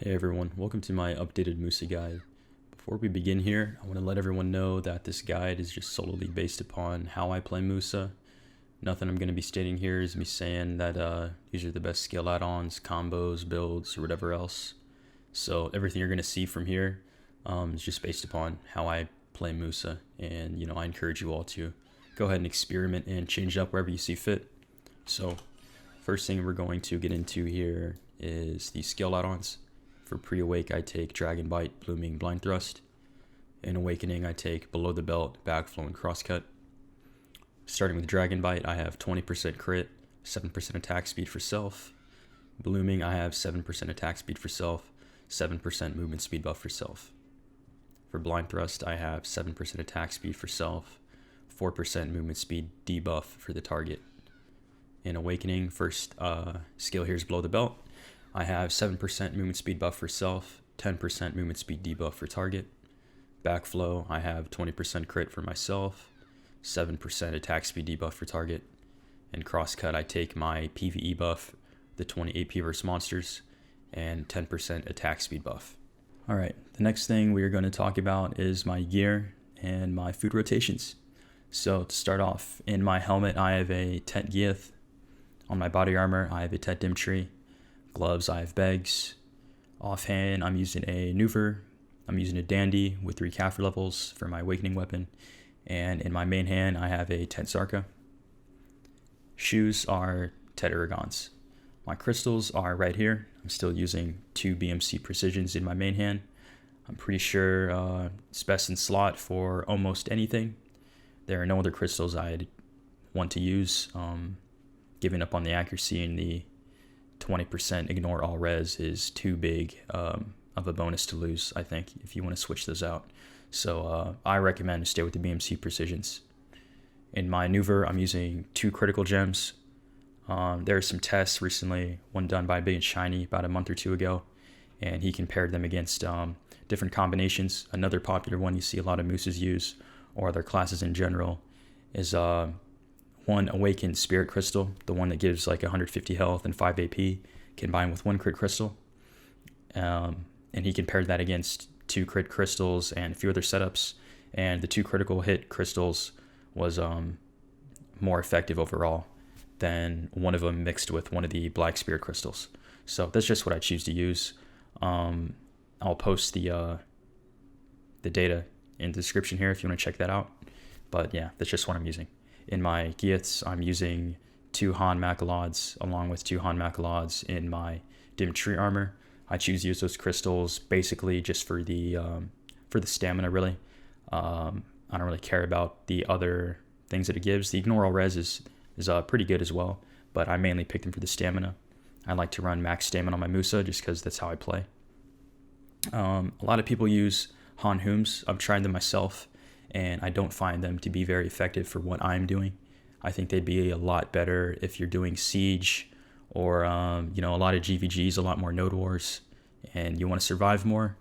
Hey everyone, welcome to my updated Musa guide. Before we begin here, I want to let everyone know that this guide is just solely based upon how I play Musa. Nothing I'm going to be stating here is me saying that these are the best skill add-ons, combos, builds, or whatever else. So everything you're going to see from here is just based upon how I play Musa, and I encourage you all to go ahead and experiment and change it up wherever you see fit. So first thing we're going to get into here is the skill add-ons. For pre-awake, I take Dragon Bite, Blooming, Blind Thrust. In Awakening, I take Below the Belt, Backflow, and Crosscut. Starting with Dragon Bite, I have 20% crit, 7% attack speed for self. Blooming, I have 7% attack speed for self, 7% movement speed buff for self. For Blind Thrust, I have 7% attack speed for self, 4% movement speed debuff for the target. In Awakening, first skill here is Below the Belt. I have 7% movement speed buff for self, 10% movement speed debuff for target. Backflow, I have 20% crit for myself, 7% attack speed debuff for target. And Crosscut, I take my PvE buff, the 20 AP versus monsters, and 10% attack speed buff. Alright, the next thing we are going to talk about is my gear and my food rotations. So to start off, in my helmet I have a Tet Gith. On my body armor I have a Tet Dimtree. Gloves, I have Bags. Offhand, I'm using a Nuver. I'm using a Dandy with 3 Kaffir levels for my Awakening weapon. And in my main hand, I have a Tet Zarka. Shoes are Tet Aragons. My crystals are right here. I'm still using 2 BMC Precisions in my main hand. I'm pretty sure it's best in slot for almost anything. There are no other crystals I'd want to use. Giving up on the accuracy and the 20% ignore all res is too big of a bonus to lose, I think, if you want to switch those out. So I recommend to stay with the BMC Precisions. In my Nuver, I'm using 2 critical gems. There are some tests recently, one done by Big and Shiny about a month or 2 ago, and he compared them against different combinations. Another popular one you see a lot of Musas use, or other classes in general, is one Awakened Spirit Crystal, the one that gives like 150 health and 5 AP, combined with 1 crit crystal. And he compared that against 2 crit crystals and a few other setups, and the 2 critical hit crystals was more effective overall than one of them mixed with one of the Black Spirit crystals. So that's just what I choose to use. I'll post the data in the description here if you want to check that out. But yeah, that's just what I'm using. In my Giths, I'm using 2 Han Macalods along with 2 Han Macalods in my Dimtree armor. I choose to use those crystals basically just for the stamina, really. I don't really care about the other things that it gives. The Ignore All Res is pretty good as well, but I mainly pick them for the stamina. I like to run max stamina on my Musa just because that's how I play. A lot of people use Han Hooms. I've tried them myself, and I don't find them to be very effective for what I'm doing. I think they'd be a lot better if you're doing Siege or a lot of GVGs, a lot more Node Wars, and you want to survive more.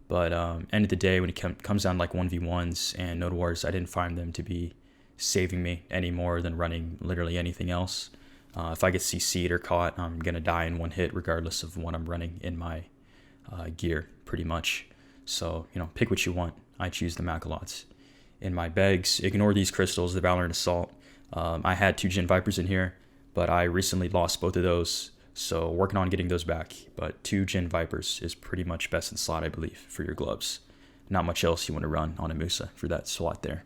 But end of the day, when it comes down to like 1v1s and Node Wars, I didn't find them to be saving me any more than running literally anything else. If I get CC'd or caught, I'm going to die in one hit regardless of what I'm running in my gear, pretty much. So, pick what you want. I choose the Macalods. In my bags, ignore these crystals, the Valorant Assault. I had 2 Jin Vipers in here, but I recently lost both of those, so working on getting those back. But 2 Jin Vipers is pretty much best in slot, I believe, for your gloves. Not much else you want to run on a Musa for that slot there.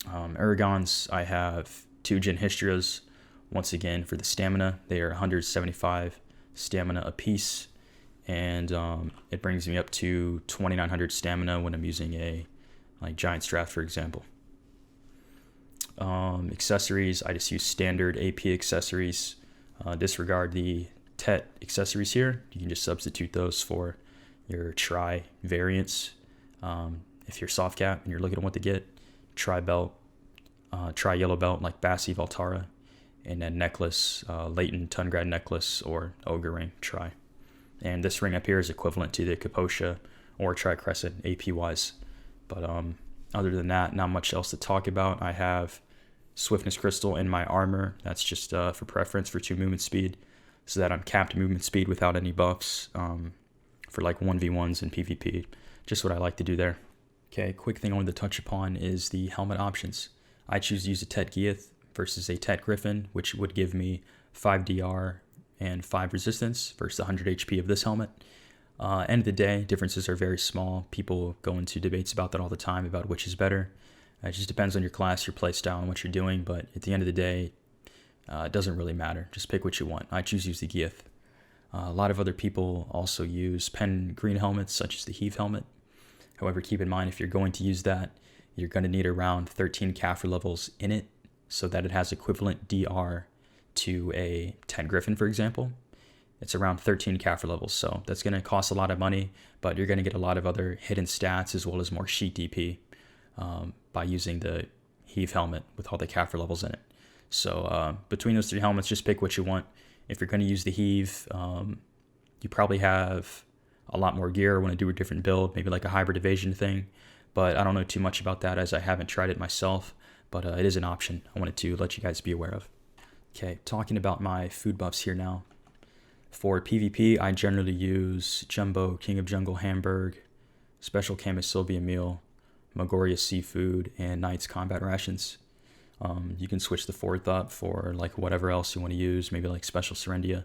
Aragons, I have 2 Jin Hystrias. Once again, for the stamina, they are 175 stamina apiece, and it brings me up to 2900 stamina when I'm using a Giant Strath, for example. Accessories, I just use standard AP accessories. Disregard the Tet accessories here. You can just substitute those for your Tri variants. If you're soft cap and you're looking at what to get, Tri belt, Tri yellow belt like Bassi Valtara, and then necklace, Leighton Tungrad necklace or Ogre ring Tri. And this ring up here is equivalent to the Kaposha or Tri Crescent AP wise. But other than that, not much else to talk about. I have Swiftness Crystal in my armor. That's just for preference for 2 movement speed, so that I'm capped movement speed without any buffs for like 1v1s and PvP. Just what I like to do there. Okay, quick thing I wanted to touch upon is the helmet options. I choose to use a Tet Geath versus a Tet Griffin, which would give me 5 DR and 5 resistance versus 100 HP of this helmet. End of the day, differences are very small. People go into debates about that all the time, about which is better. It just depends on your class, your playstyle, and what you're doing, but at the end of the day, it doesn't really matter. Just pick what you want. I choose to use the Geath. A lot of other people also use pen green helmets, such as the Heave helmet. However, keep in mind, if you're going to use that, you're going to need around 13 Kaffir levels in it so that it has equivalent DR to a Tet Griffin, for example. It's around 13 Kaffir levels, so that's going to cost a lot of money, but you're going to get a lot of other hidden stats as well as more sheet DP by using the Heave helmet with all the Kaffir levels in it. So between those 3 helmets, just pick what you want. If you're going to use the Heave, you probably have a lot more gear, want to do a different build, maybe like a hybrid evasion thing, but I don't know too much about that as I haven't tried it myself, but it is an option I wanted to let you guys be aware of. Okay, talking about my food buffs here now. For PvP, I generally use Jumbo King of Jungle Hamburg, Special Camus Sylvia Meal, Magoria Seafood, and Knight's Combat Rations. You can switch the 4th up for like whatever else you want to use, maybe like Special Serendia.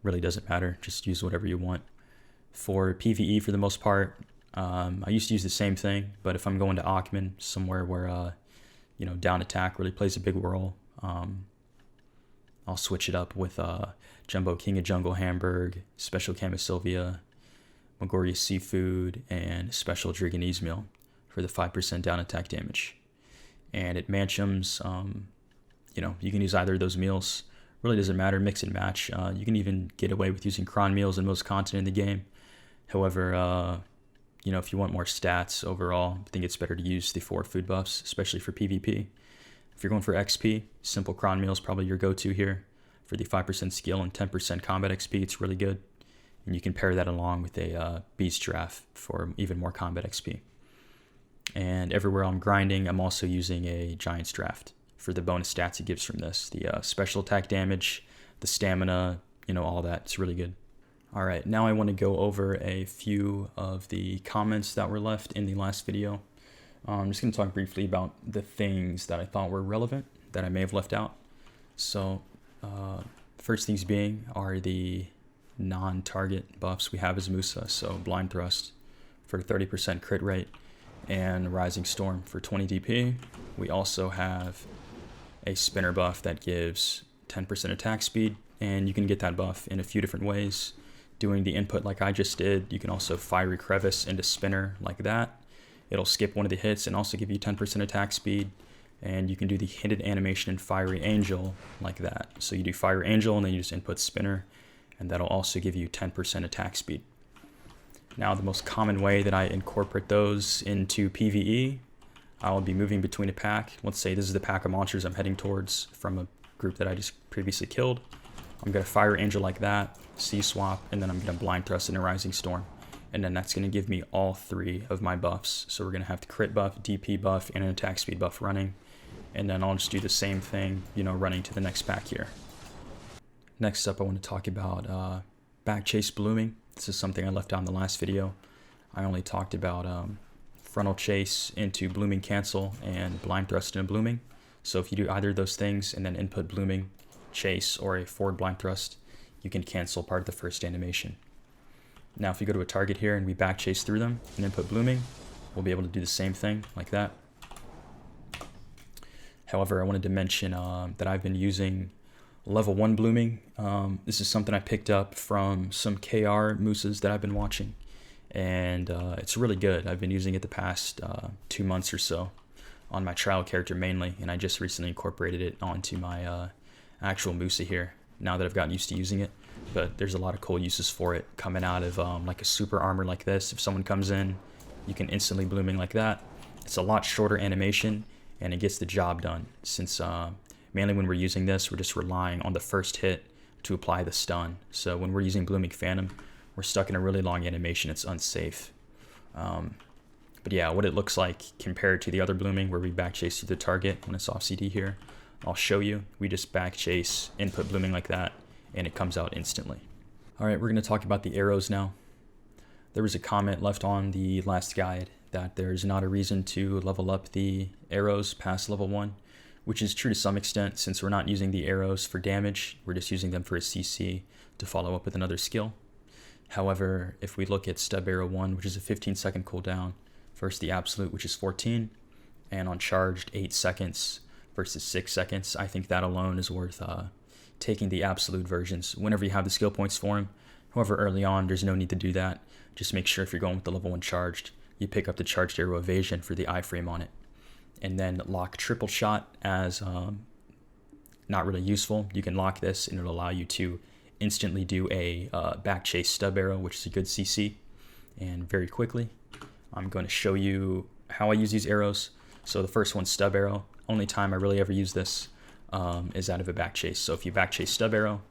Really doesn't matter, just use whatever you want. For PvE, for the most part, I used to use the same thing, but if I'm going to Ackman, somewhere where down attack really plays a big role, I'll switch it up with Jumbo King of Jungle Hamburg, Special Camus Sylvia, Magoria Seafood, and Special Dragonese Meal for the 5% down attack damage. And at Manchums, you can use either of those meals. Really doesn't matter, mix and match. You can even get away with using cron meals in most content in the game. However, if you want more stats overall, I think it's better to use the 4 food buffs, especially for PvP. If you're going for XP, simple cron meal is probably your go-to here. For the 5% skill and 10% combat XP, it's really good. And you can pair that along with a Beast Giraffe for even more combat XP. And everywhere I'm grinding, I'm also using a Giant's Draft for the bonus stats it gives from this. The special attack damage, the stamina, all that. It's really good. All right, now I want to go over a few of the comments that were left in the last video. I'm just going to talk briefly about the things that I thought were relevant that I may have left out. So first things being are the non-target buffs we have as Musa. So Blind Thrust for 30% crit rate and Rising Storm for 20 DP. We also have a spinner buff that gives 10% attack speed, and you can get that buff in a few different ways. Doing the input like I just did, you can also Fiery Crevice into spinner like that. It'll skip one of the hits and also give you 10% attack speed. And you can do the hinted animation in Fiery Angel like that. So you do Fiery Angel and then you just input spinner, and that'll also give you 10% attack speed. Now the most common way that I incorporate those into PvE, I'll be moving between a pack. Let's say this is the pack of monsters I'm heading towards from a group that I just previously killed. I'm going to Fire Angel like that, C-swap, and then I'm going to Blind Thrust in a Rising Storm. And then that's going to give me all 3 of my buffs. So we're going to have the crit buff, DP buff, and an attack speed buff running. And then I'll just do the same thing, running to the next pack here. Next up, I want to talk about back chase blooming. This is something I left out in the last video. I only talked about frontal chase into blooming cancel and blind thrust into blooming. So if you do either of those things and then input blooming chase or a forward blind thrust, you can cancel part of the first animation. Now if you go to a target here and we back chase through them and input blooming, we'll be able to do the same thing like that. However, I wanted to mention that I've been using level 1 blooming. This is something I picked up from some KR Musas that I've been watching, and it's really good. I've been using it the past 2 months or so on my trial character mainly, and I just recently incorporated it onto my actual Musa here now that I've gotten used to using it. But there's a lot of cool uses for it coming out of like a super armor like this. If someone comes in, you can instantly blooming like that. It's a lot shorter animation, and it gets the job done, since mainly when we're using this, we're just relying on the first hit to apply the stun. So when we're using Blooming Phantom, we're stuck in a really long animation. It's unsafe. But yeah, what it looks like compared to the other blooming where we back chase through the target when it's off CD here, I'll show you. We just back chase, input blooming like that, and it comes out instantly. All right, we're going to talk about the arrows now. There was a comment left on the last guide that there's not a reason to level up the arrows past level 1, which is true to some extent since we're not using the arrows for damage, we're just using them for a CC to follow up with another skill. However, if we look at stub arrow 1, which is a 15-second cooldown, versus the absolute, which is 14, and on charged 8 seconds versus 6 seconds, I think that alone is worth taking the absolute versions whenever you have the skill points for them. However, early on, there's no need to do that. Just make sure if you're going with the level 1 charged, you pick up the charged arrow evasion for the iframe on it. And then lock triple shot as not really useful. You can lock this and it'll allow you to instantly do a back chase stub arrow, which is a good CC. And very quickly, I'm going to show you how I use these arrows. So the first one, stub arrow. Only time I really ever use this is out of a back chase. So if you back chase stub arrow,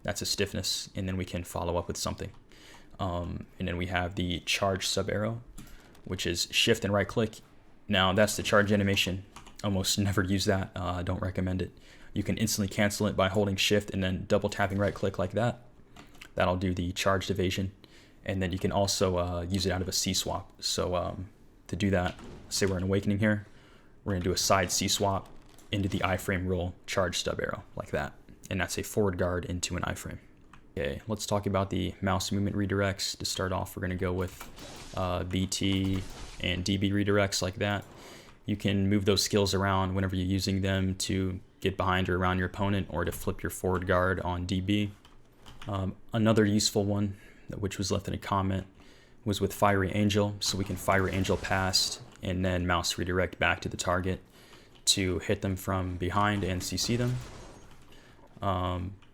that's a stiffness, and then we can follow up with something. And then we have the charge sub arrow, which is shift and right click. Now that's the charge animation. Almost never use that. Don't recommend it. You can instantly cancel it by holding shift and then double tapping right click like that. That'll do the charged evasion. And then you can also use it out of a C swap. So to do that, say we're in awakening here, we're gonna do a side C swap into the iframe roll charge stub arrow like that. And that's a forward guard into an iframe. Okay, let's talk about the mouse movement redirects. To start off, we're gonna go with BT and DB redirects like that. You can move those skills around whenever you're using them to get behind or around your opponent or to flip your forward guard on DB. Another useful one, which was left in a comment, was with Fiery Angel. So we can Fiery Angel past and then mouse redirect back to the target to hit them from behind and CC them.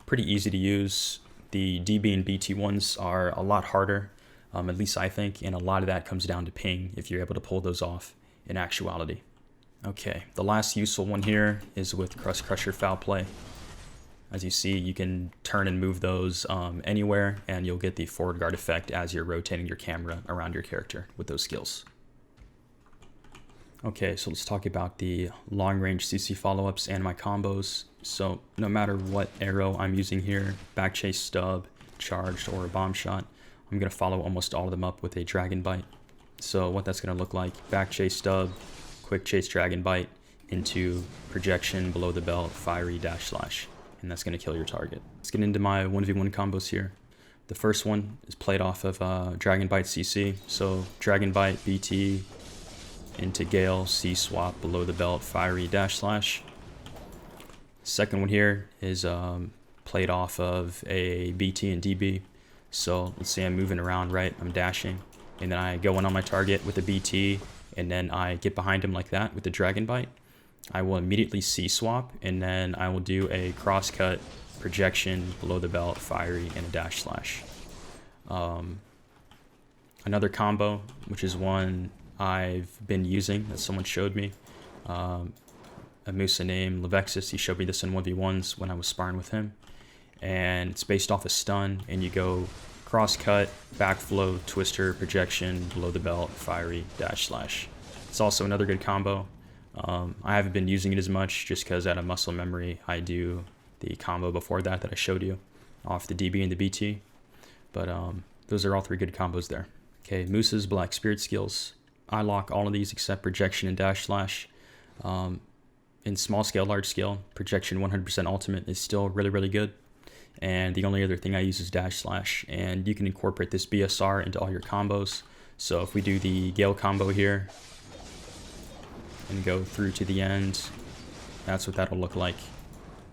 Pretty easy to use. The DB and BT ones are a lot harder, at least I think, and a lot of that comes down to ping if you're able to pull those off in actuality. Okay, the last useful one here is with Crust Crusher Foul Play. As you see, you can turn and move those anywhere, and you'll get the forward guard effect as you're rotating your camera around your character with those skills. Okay, so let's talk about the long-range CC follow-ups and my combos. So no matter what arrow I'm using here, back chase stub, charged, or a bomb shot, I'm going to follow almost all of them up with a dragon bite. So what that's going to look like, back chase stub, quick chase dragon bite, into projection, below the belt, fiery dash slash. And that's going to kill your target. Let's get into my 1v1 combos here. The first one is played off of Dragon Bite CC. So Dragon Bite BT into Gale, C swap, below the belt, fiery dash slash. Second one here is played off of a BT and DB. So let's say I'm moving around, right? I'm dashing, and then I go in on my target with a BT, and then I get behind him like that with the Dragon Bite. I will immediately C swap, and then I will do a cross cut, projection, below the belt, fiery, and a dash slash. Another combo, which is one I've been using that someone showed me, a Musa named Levexis. He showed me this in 1v1s when I was sparring with him, and it's based off a stun, and you go cross cut, backflow, twister, projection, below the belt, fiery, dash slash. It's also another good combo. I haven't been using it as much just because out of muscle memory I do the combo before that I showed you off the DB and the BT, but those are all three good combos there. Okay, Musa's Black Spirit skills. I lock all of these except projection and dash slash. In small scale, large scale, projection 100% ultimate is still really, really good. And the only other thing I use is dash slash. And you can incorporate this BSR into all your combos. So if we do the Gale combo here and go through to the end, that's what that'll look like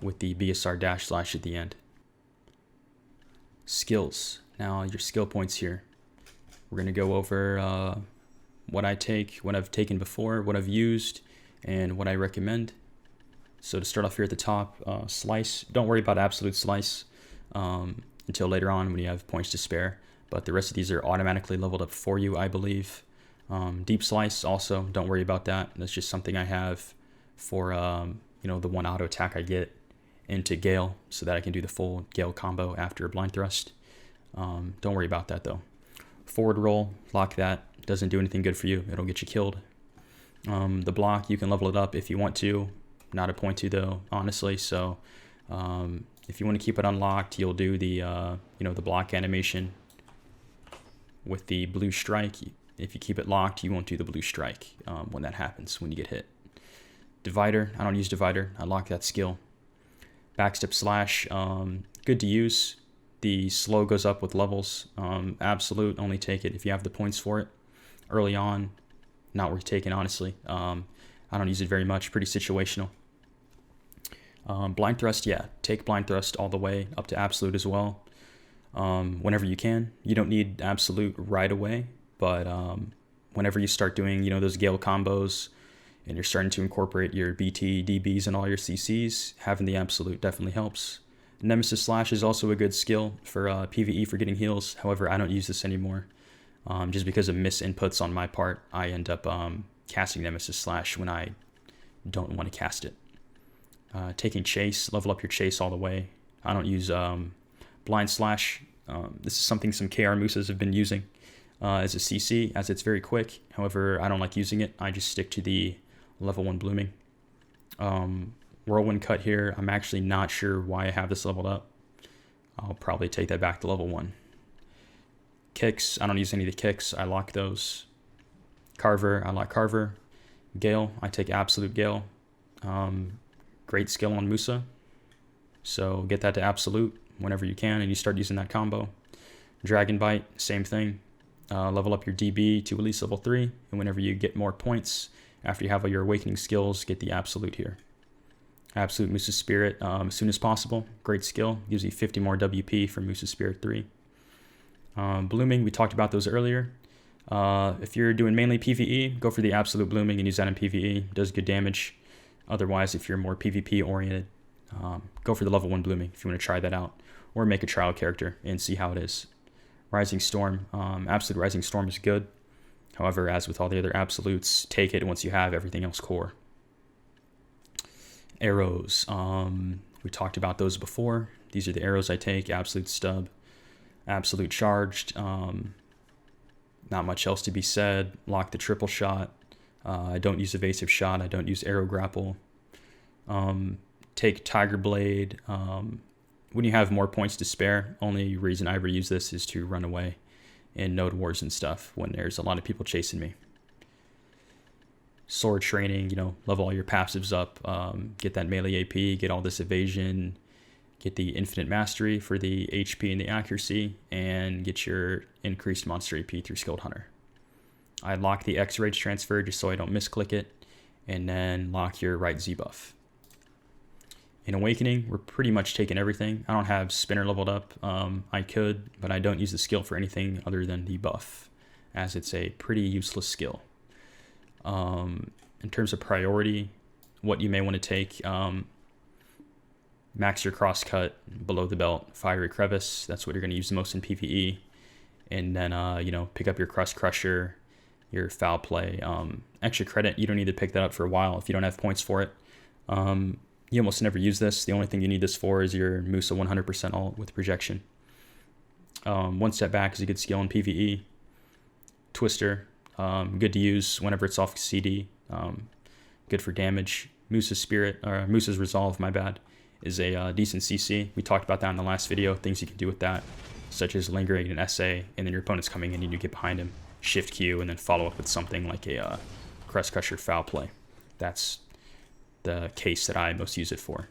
with the BSR dash slash at the end. Skills. Now your skill points here. We're going to go over what I take, what I've taken before, what I've used, and what I recommend. So to start off here at the top, slice. Don't worry about absolute slice until later on when you have points to spare. But the rest of these are automatically leveled up for you, I believe. Deep slice also, don't worry about that. That's just something I have for the one auto attack I get into Gale, so that I can do the full Gale combo after a blind thrust. Don't worry about that though. Forward roll, lock that. Doesn't do anything good for you. It'll get you killed. The block, you can level it up if you want to. Not a point to though, honestly. So if you want to keep it unlocked, you'll do the the block animation with the blue strike. If you keep it locked, you won't do the blue strike when that happens, when you get hit. Divider, I don't use divider. I lock that skill. Backstep slash, good to use. The slow goes up with levels. Absolute, only take it if you have the points for it. Early on, not worth taking, honestly. I don't use it very much, pretty situational. Blind thrust, yeah, take blind thrust all the way up to absolute as well. Whenever you can. You don't need absolute right away, but whenever you start doing, those Gale combos and you're starting to incorporate your BT, DBs, and all your CCs, having the absolute definitely helps. Nemesis Slash is also a good skill for PvE for getting heals. However, I don't use this anymore. Just because of misinputs on my part, I end up casting Nemesis Slash when I don't want to cast it. Taking Chase, level up your Chase all the way. I don't use Blind Slash. This is something some KR Musas have been using as a CC, as it's very quick. However, I don't like using it. I just stick to the level 1 blooming. Whirlwind Cut here, I'm actually not sure why I have this leveled up. I'll probably take that back to level 1. Kicks, I don't use any of the kicks. I lock those. Carver, I lock Carver. Gale, I take Absolute Gale. Great skill on Musa. So get that to Absolute whenever you can and you start using that combo. Dragon Bite, same thing. Level up your DB to at least level 3. And whenever you get more points, after you have all your awakening skills, get the Absolute here. Absolute Musa Spirit as soon as possible. Great skill. Gives you 50 more WP for Musa Spirit 3. Blooming, we talked about those earlier. If you're doing mainly PvE, go for the Absolute Blooming and use that in PvE. Does good damage. Otherwise, if you're more PvP oriented, go for the level 1 Blooming if you want to try that out. Or make a trial character and see how it is. Rising Storm. Absolute Rising Storm is good. However, as with all the other absolutes, take it once you have everything else core. Arrows. We talked about those before. These are the arrows I take. Absolute Stub. Absolute Charged. Not much else to be said. Lock the triple shot. I don't use evasive shot. I don't use arrow grapple. Take Tiger Blade. When you have more points to spare, only reason I ever use this is to run away in node wars and stuff when there's a lot of people chasing me. Sword training, level all your passives up, get that melee AP, get all this evasion, get the infinite mastery for the HP and the accuracy, and get your increased monster AP through Skilled Hunter. I lock the X Rage transfer just so I don't misclick it, and then lock your right Z buff. In Awakening, we're pretty much taking everything. I don't have Spinner leveled up. I could, but I don't use the skill for anything other than the buff, as it's a pretty useless skill. In terms of priority, what you may want to take, max your crosscut below the belt, Fiery Crevice. That's what you're going to use the most in PvE. And then, pick up your Crust Crusher, your Foul Play. Extra credit, you don't need to pick that up for a while if you don't have points for it. You almost never use this. The only thing you need this for is your Musa 100% ult with projection. One Step Back is a good skill in PvE. Twister, good to use whenever it's off CD. Good for damage. Musa's Resolve, my bad, is a decent CC. We talked about that in the last video, things you can do with that, such as lingering an SA, and then your opponent's coming in and you get behind him, shift Q, and then follow up with something like a Crust Crusher Foul Play. That's the case that I most use it for.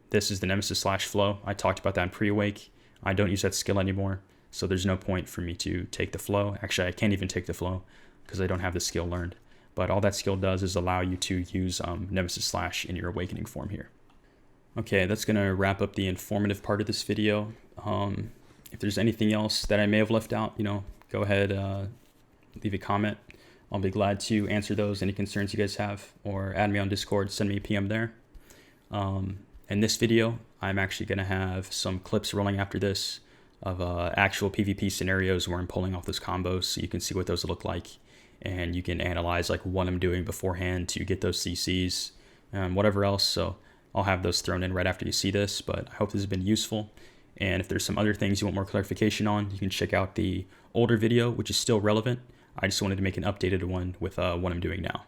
This is the Nemesis Slash Flow. I talked about that in pre-awake. I don't use that skill anymore, so there's no point for me to take the flow. Actually, I can't even take the flow because I don't have the skill learned. But all that skill does is allow you to use Nemesis Slash in your Awakening form here. Okay, that's going to wrap up the informative part of this video. If there's anything else that I may have left out, go ahead, leave a comment. I'll be glad to answer those, any concerns you guys have, or add me on Discord, send me a PM there. In this video, I'm actually going to have some clips rolling after this of actual PvP scenarios where I'm pulling off those combos so you can see what those look like. And you can analyze like what I'm doing beforehand to get those CCs and whatever else. So I'll have those thrown in right after you see this, but I hope this has been useful. And if there's some other things you want more clarification on, you can check out the older video, which is still relevant. I just wanted to make an updated one with what I'm doing now.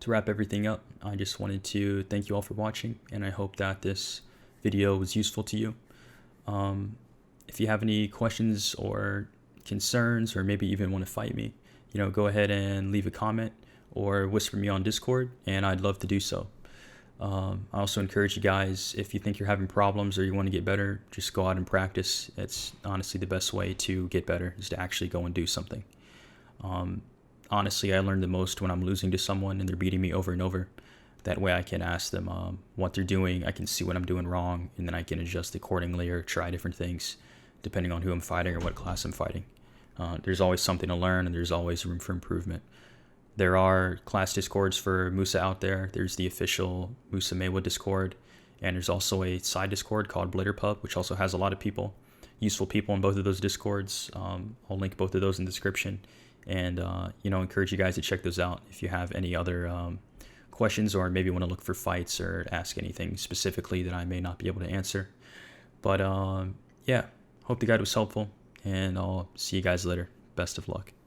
To wrap everything up, I just wanted to thank you all for watching, and I hope that this video was useful to you. If you have any questions or concerns, or maybe even want to fight me, go ahead and leave a comment or whisper me on Discord, and I'd love to do so. I also encourage you guys, if you think you're having problems or you want to get better, just go out and practice. It's honestly the best way to get better, is to actually go and do something. Honestly, I learn the most when I'm losing to someone and they're beating me over and over. That way I can ask them what they're doing, I can see what I'm doing wrong, and then I can adjust accordingly or try different things depending on who I'm fighting or what class I'm fighting. There's always something to learn, and there's always room for improvement. There are class discords for Musa out there. There's the official Musa Mewa Discord, and there's also a side Discord called Blitterpub, which also has a lot of people, useful people in both of those Discords. I'll link both of those in the description, and encourage you guys to check those out if you have any other questions, or maybe want to look for fights or ask anything specifically that I may not be able to answer. But yeah, hope the guide was helpful, and I'll see you guys later. Best of luck.